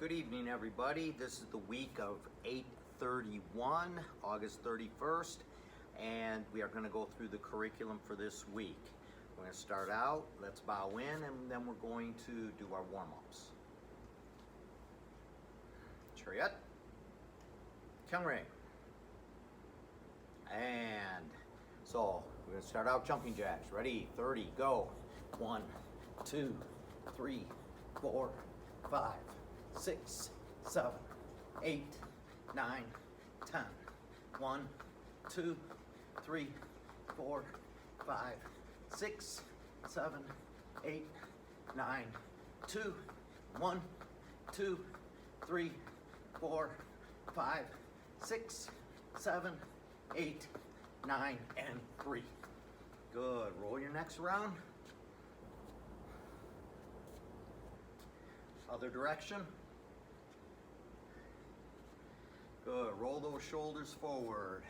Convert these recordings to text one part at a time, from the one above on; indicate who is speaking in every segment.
Speaker 1: Good evening, everybody. This is the week of 8/31, August 31st, and we are going to go through the curriculum for this week. We're going to start out, let's bow in, and then we're going to do our warm-ups. Chariot, Kyungrae. And so we're going to start out jumping jacks. Ready, 30, go. 1, 2, 3, 4, 5, 6, 7, 8, 9, 10. 1, 2, 3, 4, 5, 6, 7, 8, 9, 2, 1, 2, 3, 4, 5, 6, 7, 8, 9, and 3. Good. Roll your necks around. Other direction. Good. Roll those shoulders forward.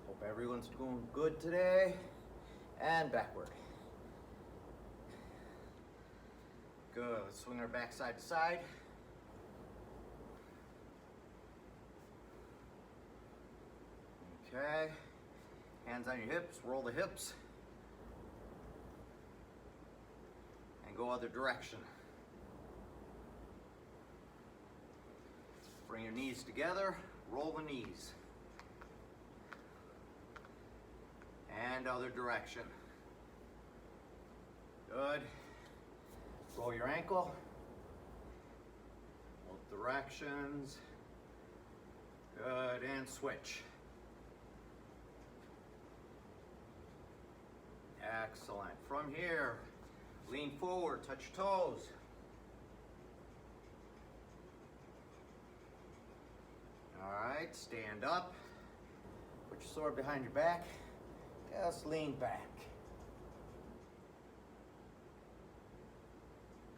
Speaker 1: Hope everyone's doing good today. And backward. Good. Let's swing our back side to side. Okay. Hands on your hips. Roll the hips. And go other direction. Bring your knees together, roll the knees. And other direction. Good. Roll your ankle. Both directions. Good, and switch. Excellent. From here, lean forward, touch your toes. All right, stand up. Put your sword behind your back. Just lean back.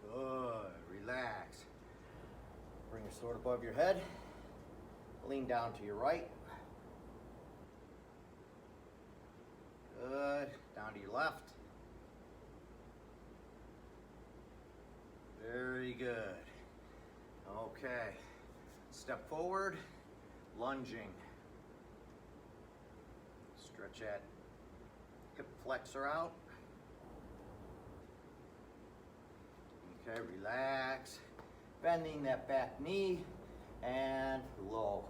Speaker 1: Good, relax. Bring your sword above your head. Lean down to your right. Good, down to your left. Very good. Okay, step forward. Lunging. Stretch that hip flexor out. Okay, relax. Bending that back knee and low.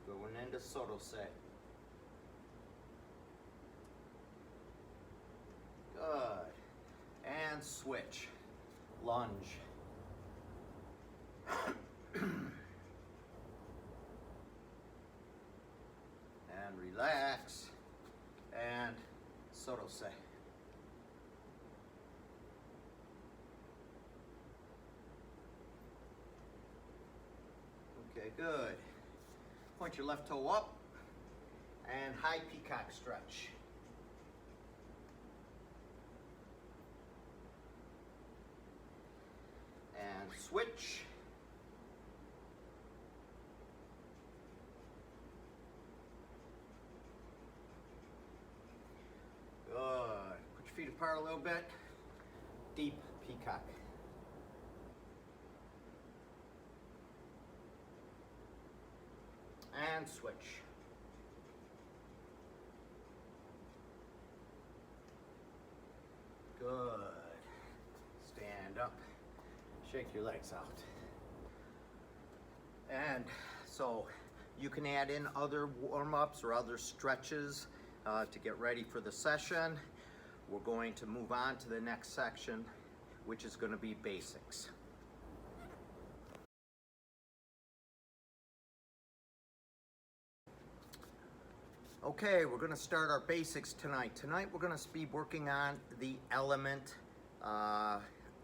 Speaker 1: Going into Sotose. Good. And switch. Lunge. And relax, and Sotose. Okay, good. Point your left toe up, and high peacock stretch. And switch. Good. Put your feet apart a little bit. Deep peacock. And switch. Good. Stand up. Shake your legs out. And so you can add in other warm-ups or other stretches to get ready for the session. We're going to move on to the next section, which is going to be basics. Okay, we're going to start our basics tonight. Tonight we're going to be working on the element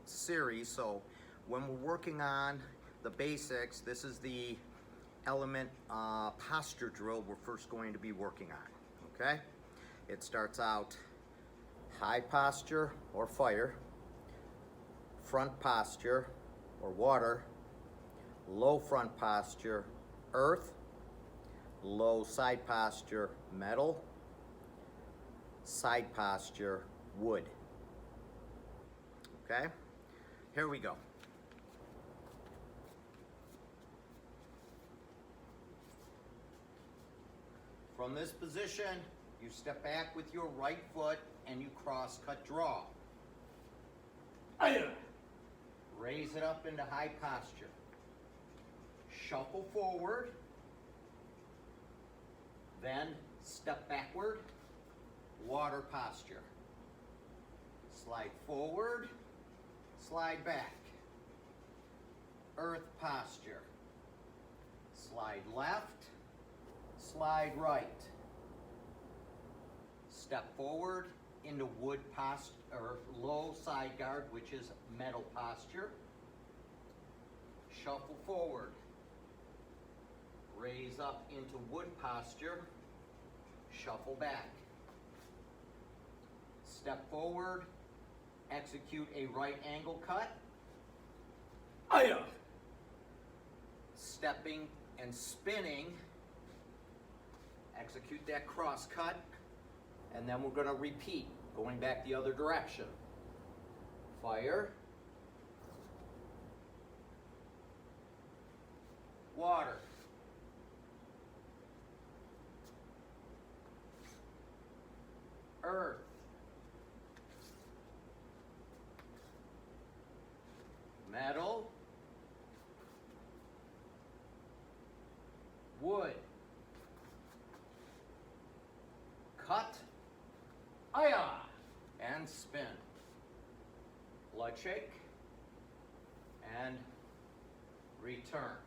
Speaker 1: series. So when we're working on the basics, this is the element posture drill we're first going to be working on. Okay? It starts out high posture or fire, front posture or water, low front posture, earth, low side posture, metal, side posture, wood. Okay, here we go. From this position, you step back with your right foot and you cross cut draw. Raise it up into high posture. Shuffle forward. Then step backward, water posture. Slide forward, slide back. Earth posture. Slide left, slide right. Step forward into wood posture, or low side guard, which is metal posture. Shuffle forward. Raise up into wood posture. Shuffle back. Step forward. Execute a right angle cut. Stepping and spinning. Execute that cross cut. And then we're going to repeat, going back the other direction. Fire. Water. Earth. Metal. Wood. Cut. And spin. Blood shake. And return.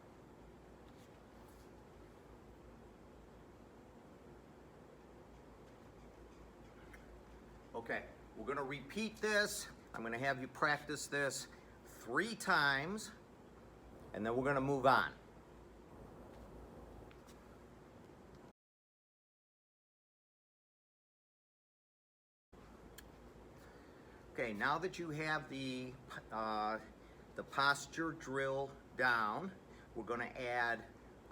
Speaker 1: Okay, we're going to repeat this. I'm going to have you practice this 3 times, and then we're going to move on. Okay, now that you have the posture drill down, we're going to add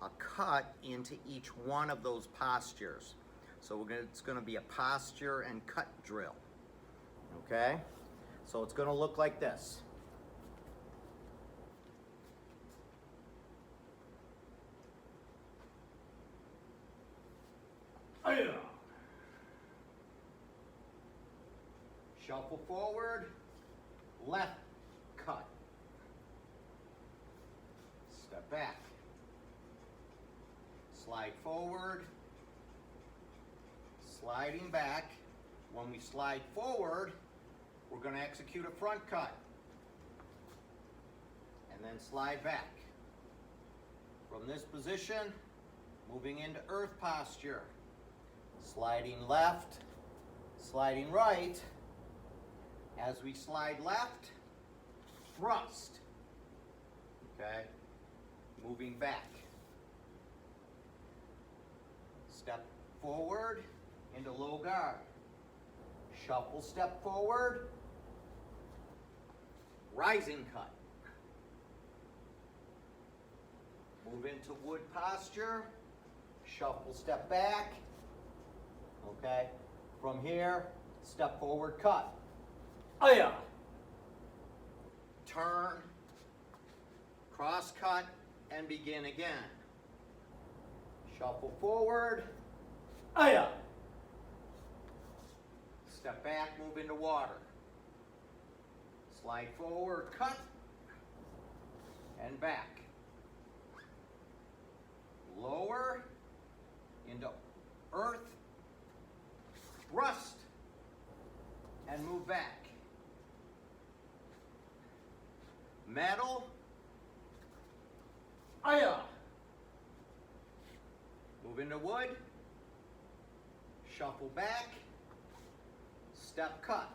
Speaker 1: a cut into each one of those postures. So it's going to be a posture and cut drill. Okay? So it's going to look like this. Shuffle forward, left cut. Step back. Slide forward, sliding back. When we slide forward, we're going to execute a front cut. And then slide back. From this position, moving into earth posture. Sliding left, sliding right. As we slide left, thrust. Okay? Moving back. Step forward into low guard. Shuffle step forward. Rising cut. Move into wood posture. Shuffle step back. Okay? From here, step forward cut. Turn, cross cut, and begin again. Shuffle forward. Step back, move into water. Slide forward, cut, and back. Lower into earth, thrust, and move back. Metal. Move into wood. Shuffle back. Step cut.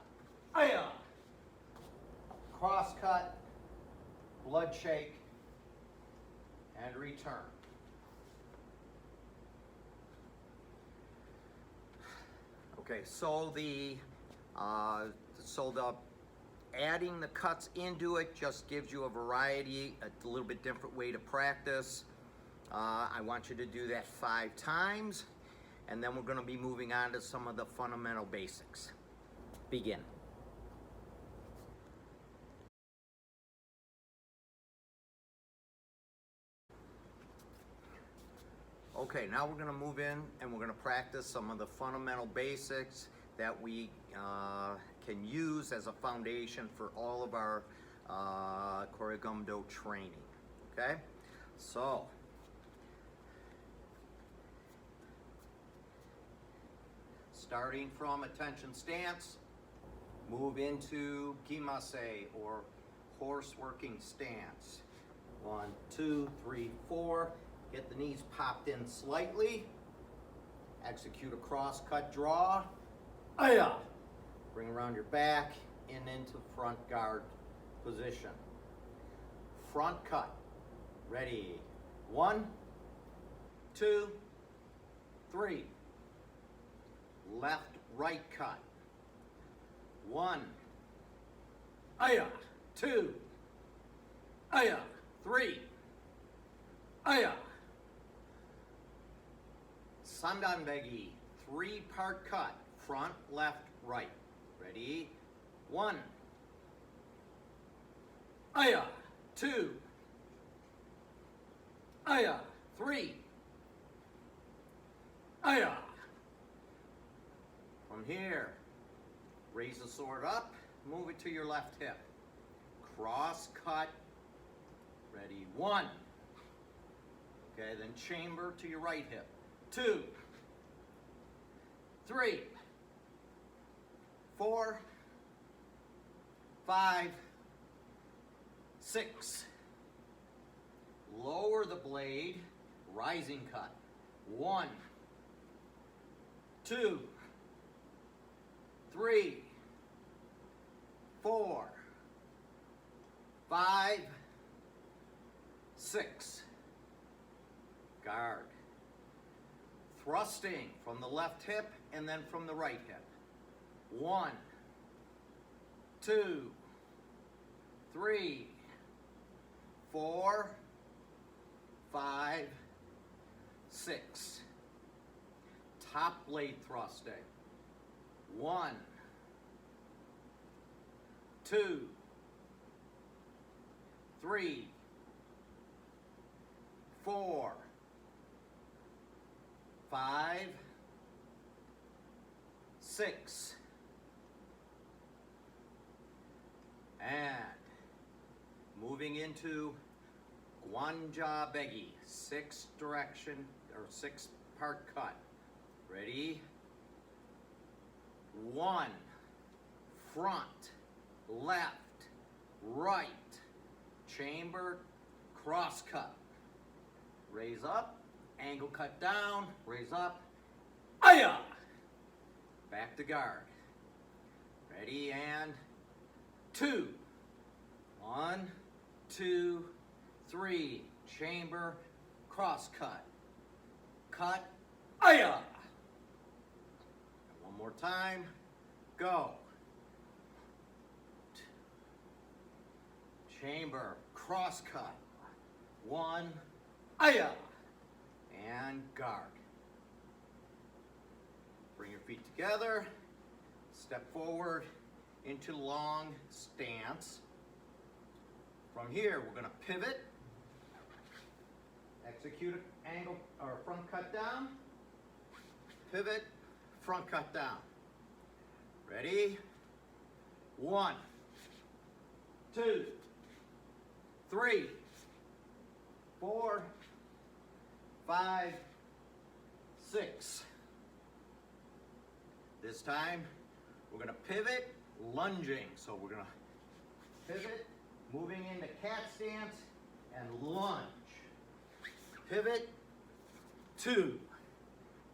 Speaker 1: Cross cut. Blood shake. And return. Okay, so the adding the cuts into it just gives you a variety, a little bit different way to practice. I want you to do that 5 times, and then we're going to be moving on to some of the fundamental basics. Begin. Okay, now we're gonna move in and we're gonna practice some of the fundamental basics that we can use as a foundation for all of our Koreagumdo training, okay? So, starting from attention stance, move into gimase or horse working stance. 1, 2, 3, 4. Get the knees popped in slightly. Execute a cross cut draw. Aya! Bring around your back and into front guard position. Front cut. Ready. 1, 2, 3. Left, right cut. 1. Aya. 2. Aya. 3. Aya. Sandanbegi. 3-part cut. Front, left, right. Ready? 1. Aya. 2. Aya. 3. Aya. From here, raise the sword up, move it to your left hip. Cross cut. Ready? 1. Okay, then chamber to your right hip. 2, 3, 4, 5, 6. Lower the blade, rising cut. 1, 2, 3, 4, 5, 6. Guard. Thrusting from the left hip and then from the right hip. 1, 2, 3, 4, 5, 6. Top blade thrusting. 1, 2, 3, 4, 5, 6. And moving into Gwanja Begi, 6-part cut. Ready? 1, front, left, right, chamber, cross cut. Raise up, angle cut down, raise up, aya! Back to guard. Ready, and 2. 1, 2, 3, chamber, cross cut. Cut, aya! And one more time, go. Chamber, cross cut. 1, aya! And guard. Bring your feet together, step forward into long stance. From here, we're going to pivot, execute an angle or front cut down, pivot, front cut down. Ready? 1, 2, 3, 4, 5, 6. This time, we're going to pivot, lunging. So we're going to pivot, moving into cat stance, and lunge. Pivot, 2.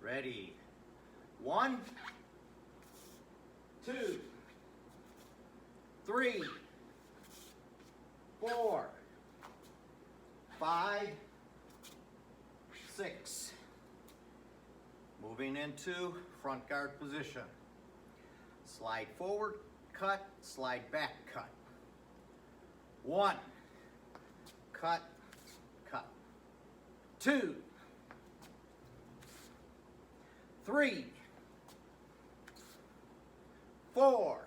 Speaker 1: Ready. 1, 2, 3, 4, 5, 6. Moving into front guard position. Slide forward, cut, slide back, cut. 1, cut, cut. 2, 3, 4,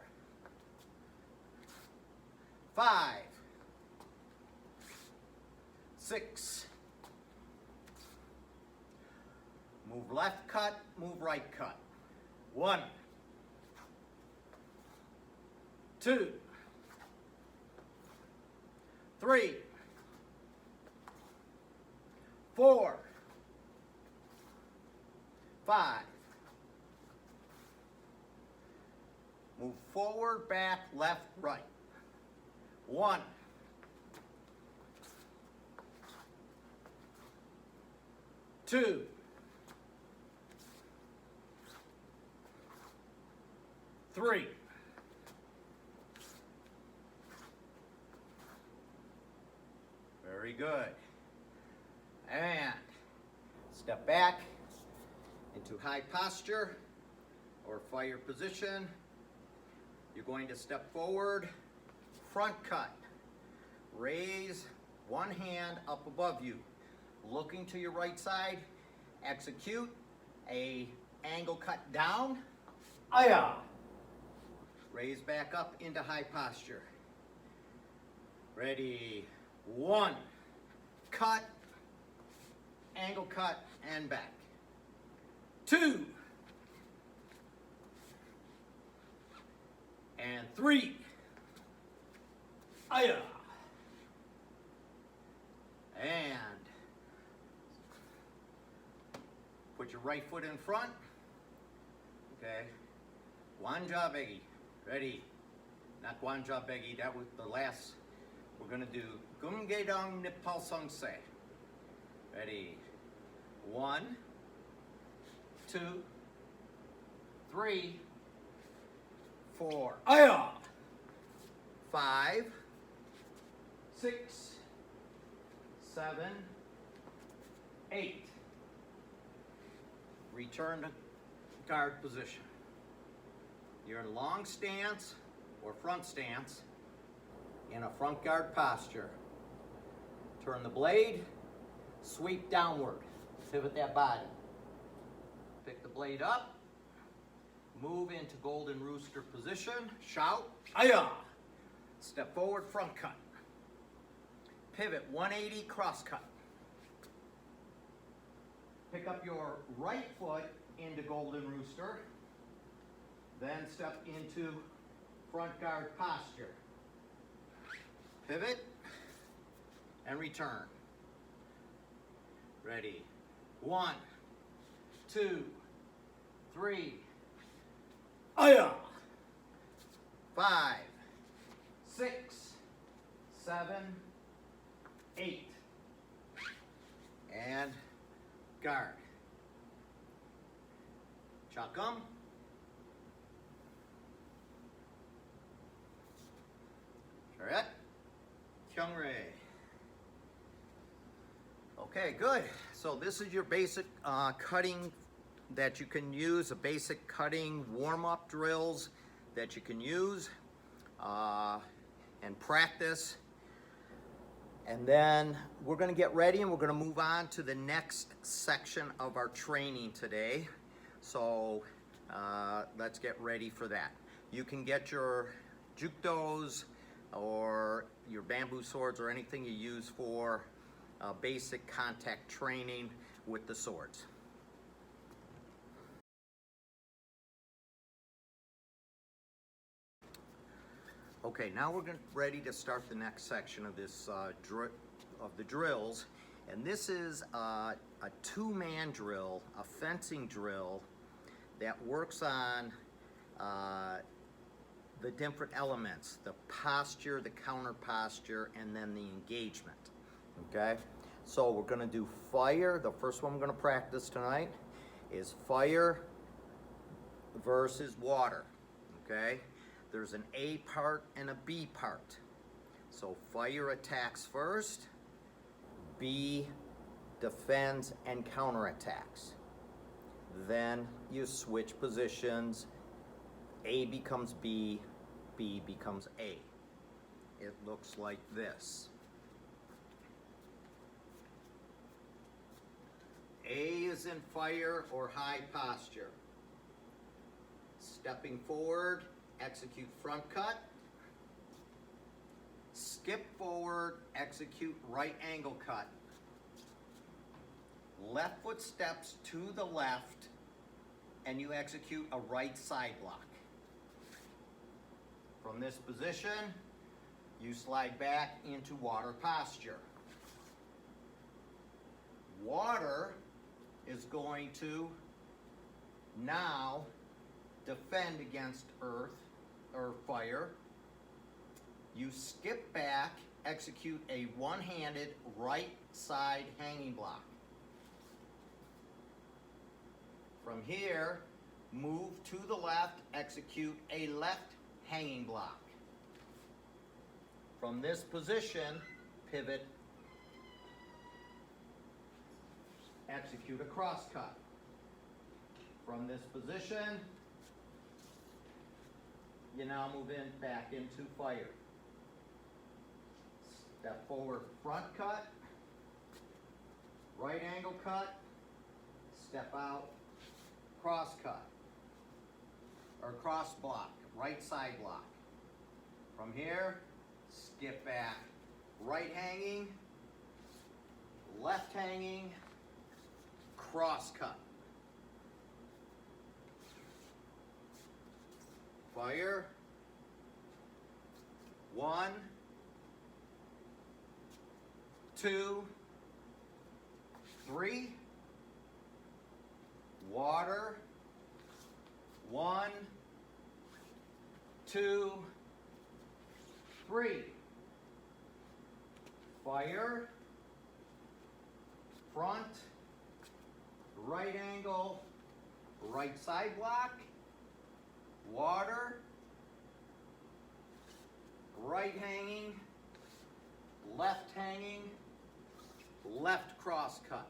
Speaker 1: 5, 6. Move left cut, move right cut. 1, 2, 3, 4, 5. Move forward, back, left, right. 1, 2, 3, 'Very good. And step back into high posture or fire position. You're going to step forward, front cut. Raise one hand up above you. Looking to your right side, execute a angle cut down. Aya! Raise back up into high posture. Ready, 1, cut, angle cut, and back. 2, and 3. Aya! And put your right foot in front. Okay. Wanja Begi. Ready? Not Wanja Begi. That was the last. We're going to do Gumgedong Nipal Songse. Ready? 1, 2, 3, 4. Aya! 5, 6, 7, 8. Return to guard position. You're in long stance or front stance in a front guard posture. Turn the blade, sweep downward, pivot that body. Pick the blade up, move into golden rooster position, shout, aya! Step forward, front cut. Pivot 180, cross cut. Pick up your right foot into golden rooster, then step into front guard posture. Pivot and return. Ready. 1, 2, 3. Aya! 5, 6, 7, 8. And guard. Chakam. Charet. Kyungre. Okay, good. So this is your basic cutting that you can use, a basic cutting warm-up drills that you can use and practice. And then we're going to get ready and we're going to move on to the next section of our training today. So let's get ready for that. You can get your jukdos or your bamboo swords or anything you use for basic contact training with the swords. Okay, now we're ready to start the next section of this of the drills, and this is a two-man drill, a fencing drill that works on the different elements, the posture, the counter posture, and then the engagement. Okay, so we're going to do fire. The first one we're going to practice tonight is fire versus water. Okay. There's an A part and a B part. So fire attacks first, B defends and counterattacks. Then you switch positions, A becomes B, B becomes A. It looks like this. A is in fire or high posture. Stepping forward, execute front cut, skip forward, execute right angle cut, left foot steps to the left, and you execute a right side block. From this position, you slide back into water posture. Water is going to now defend against earth or fire. You skip back, execute a one-handed right side hanging block. From here, move to the left, execute a left hanging block. From this position, pivot, execute a cross cut. From this position, you now move in back into fire. Step forward, front cut, right angle cut, step out, cross cut, or cross block, right side block. From here, skip back, right hanging, left hanging, cross cut. Fire. 1, 2, 3. Water. 1, 2, 3. Fire. Front. Right angle. Right side block. Water. Right hanging. Left hanging. Left cross cut.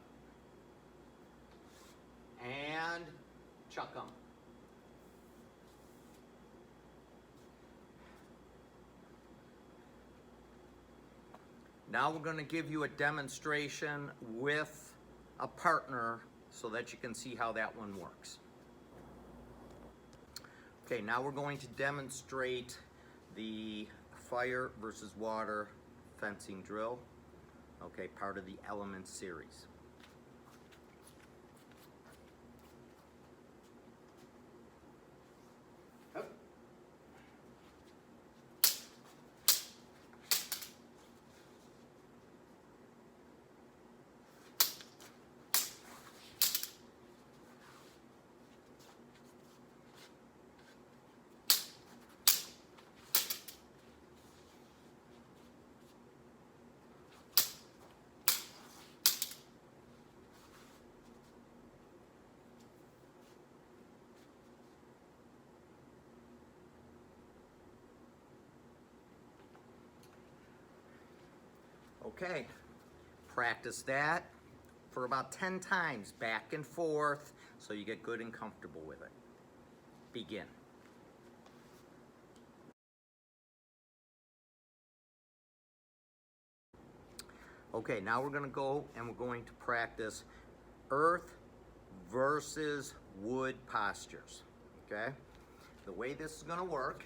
Speaker 1: And chuck 'em. Now we're going to give you a demonstration with a partner so that you can see how that one works. Okay, now we're going to demonstrate the fire versus water fencing drill. Okay, part of the Element series. Okay, practice that for about 10 times, back and forth, so you get good and comfortable with it. Begin. Okay, now we're going to go and we're going to practice earth versus wood postures. Okay, the way this is going to work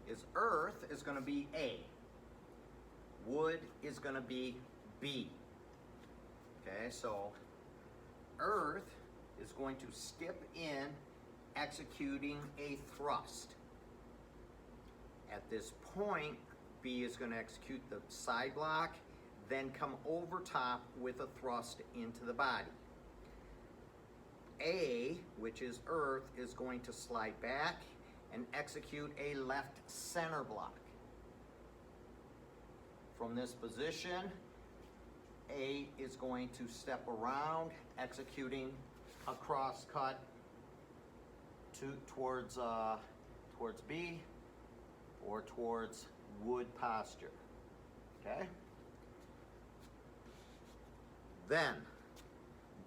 Speaker 1: is earth is going to be A. Wood is going to be B. Okay, so earth is going to skip in, executing a thrust. At this point, B is going to execute the side block, then come over top with a thrust into the body. A, which is earth, is going to slide back and execute a left center block. From this position, A is going to step around, executing a cross cut towards B or towards wood posture. Okay? Then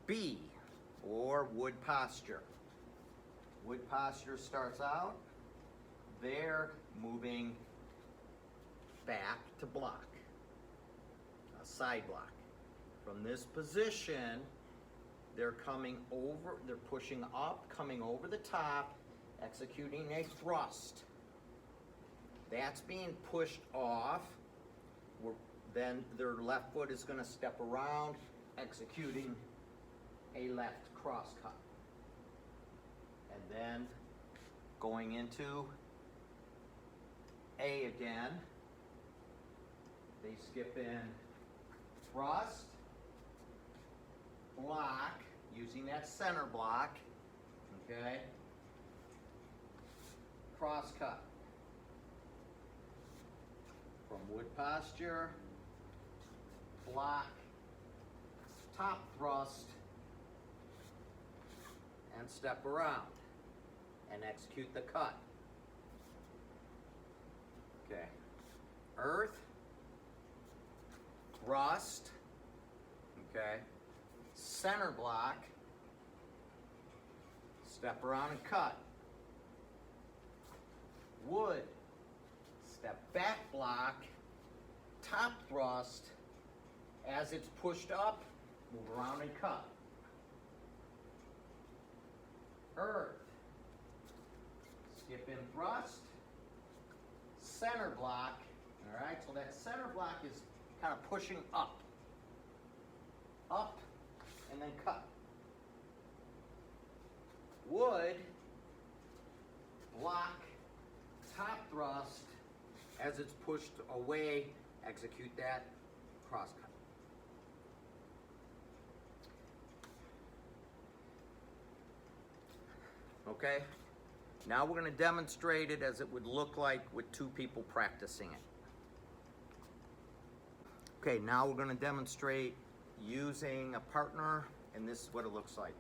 Speaker 1: B, or wood posture. Wood posture starts out, they're moving back to block. Side block. From this position, they're coming over, they're pushing up, coming over the top, executing a thrust. That's being pushed off. Then their left foot is going to step around, executing left cross cut. And then going into A again, they skip in thrust, block, using that center block, okay, cross cut. From wood posture, block, top thrust, and step around and execute the cut. Okay, earth, thrust, okay, center block, step around and cut. Wood, step back block, top thrust, as it's pushed up, move around and cut. Earth, skip in thrust, center block, all right, so that center block is kind of pushing up, and then cut. Wood, block, top thrust, as it's pushed away, execute that cross cut. Okay, now we're going to demonstrate it as it would look like with two people practicing it. Okay, now we're going to demonstrate using a partner, and this is what it looks like.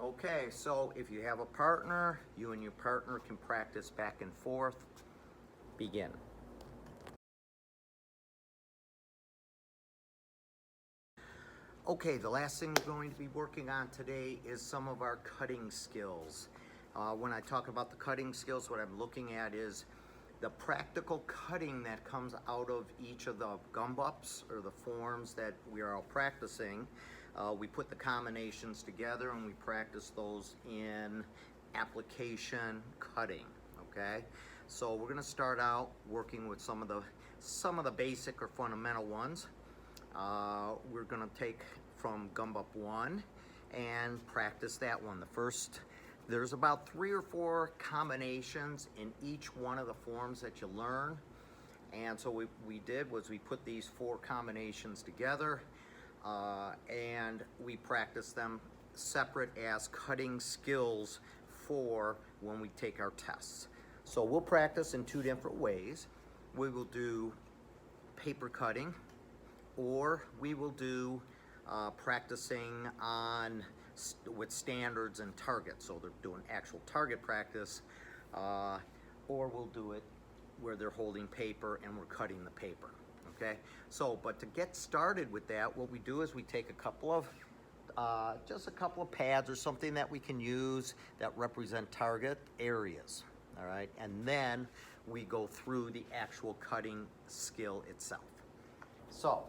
Speaker 1: Okay, so if you have a partner, you and your partner can practice back and forth. Begin. Okay, the last thing we're going to be working on today is some of our cutting skills. When I talk about the cutting skills, what I'm looking at is the practical cutting that comes out of each of the GUMBUPs, or the forms that we are all practicing. We put the combinations together and we practice those in application cutting, okay? So we're gonna start out working with some of the basic or fundamental ones. We're gonna take from GUMBUP 1 and practice that one. There's about 3 or 4 combinations in each one of the forms that you learn. And so what we did was we put these 4 combinations together and we practice them separate as cutting skills for when we take our tests. So we'll practice in 2 different ways. We will do paper cutting, or we will do practicing with standards and targets. So they're doing actual target practice, or we'll do it where they're holding paper and we're cutting the paper. Okay, so but to get started with that, what we do is we take just a couple of pads or something that we can use that represent target areas, all right, and then we go through the actual cutting skill itself. So,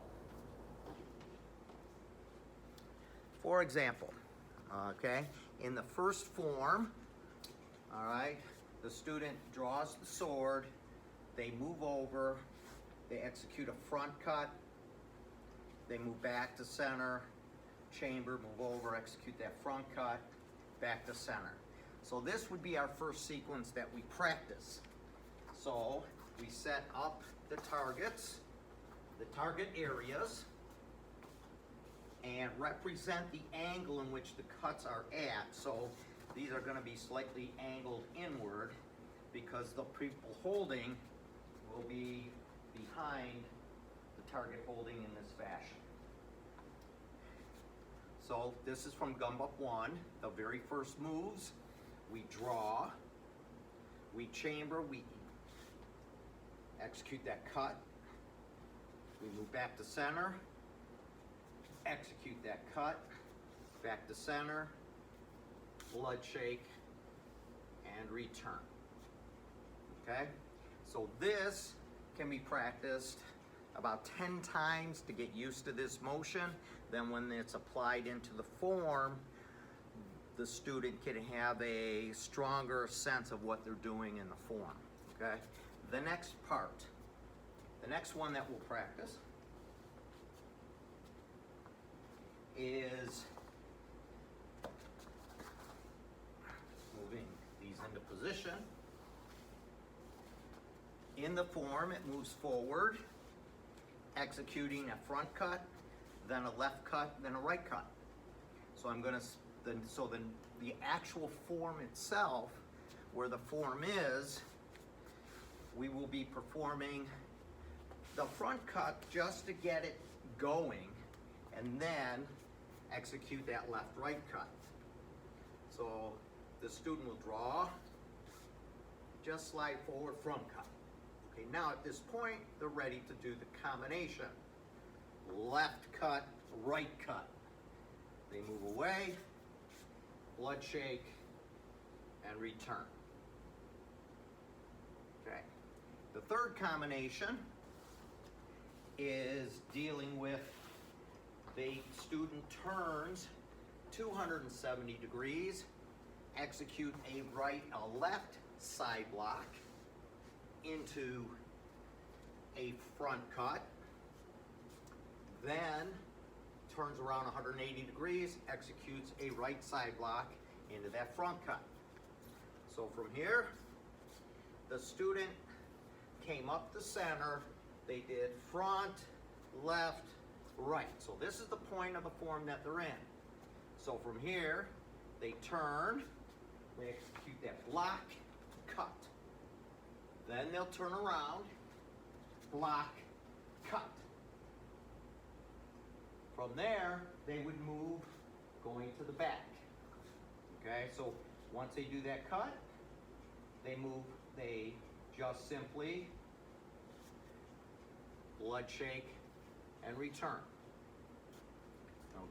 Speaker 1: for example, okay, in the first form, all right, the student draws the sword, they move over, they execute a front cut, they move back to center, chamber, move over, execute that front cut, back to center. So this would be our first sequence that we practice. So we set up the targets, the target areas, and represent the angle in which the cuts are at. So these are going to be slightly angled inward because the people holding will be behind the target holding in this fashion. So this is from GUMBUP 1, the very first moves. We draw, we chamber, we execute that cut. We move back to center, execute that cut, back to center, blood shake, and return. Okay? So this can be practiced about 10 times to get used to this motion. Then when it's applied into the form, the student can have a stronger sense of what they're doing in the form. Okay? The next part, the next one that we'll practice is moving these into position. In the form, it moves forward, executing a front cut, then a left cut, then a right cut. So I'm going to, the actual form itself, where the form is, we will be performing the front cut just to get it going, and then execute that left-right cut. So the student will draw, just slide forward, front cut. Okay, now at this point, they're ready to do the combination. Left cut, right cut. They move away, blood shake, and return. Okay. The third combination is dealing with the student turns 270 degrees, execute a left side block into a front cut, then turns around 180 degrees, executes a right side block into that front cut. So from here, the student came up the center, they did front, left, right. So this is the point of the form that they're in. So from here, they turn, they execute that block, cut. Then they'll turn around, block, cut. From there, they would move going to the back. Okay, so once they do that cut, they just simply blood shake and return.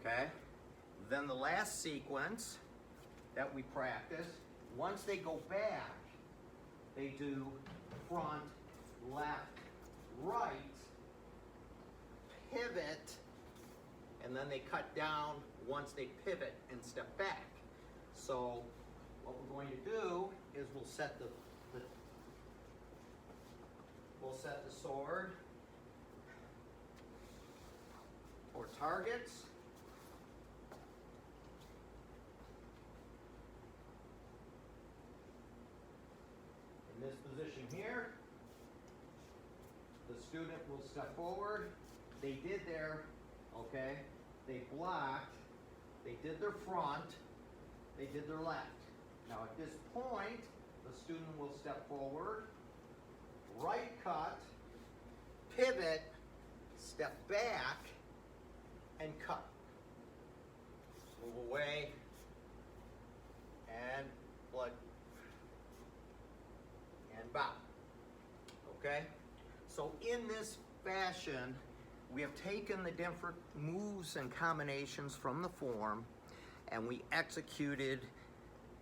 Speaker 1: Okay, then the last sequence that we practice, once they go back, they do front, left, right, pivot, and then they cut down once they pivot and step back. So what we're going to do is we'll set the sword for targets. In this position here, the student will step forward. They did their, okay, they blocked, they did their front, they did their left. Now at this point, the student will step forward, right cut, pivot, step back, and cut. Move away, and blood, and bow. Okay? So in this fashion, we have taken the different moves and combinations from the form, and we executed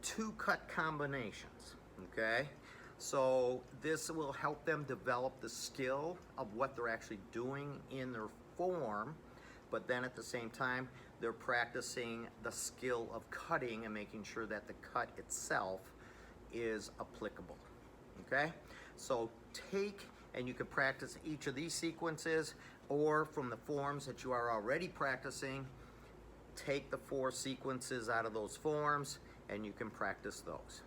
Speaker 1: 2 cut combinations, okay? So this will help them develop the skill of what they're actually doing in their form, but then at the same time, they're practicing the skill of cutting and making sure that the cut itself is applicable, okay? So and you can practice each of these sequences, or from the forms that you are already practicing, take the 4 sequences out of those forms and you can practice those.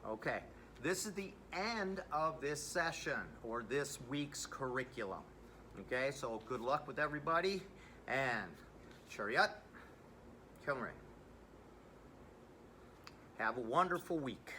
Speaker 1: Okay, this is the end of this session or this week's curriculum. Okay, so good luck with everybody, and Chariot, Kilmray. Have a wonderful week.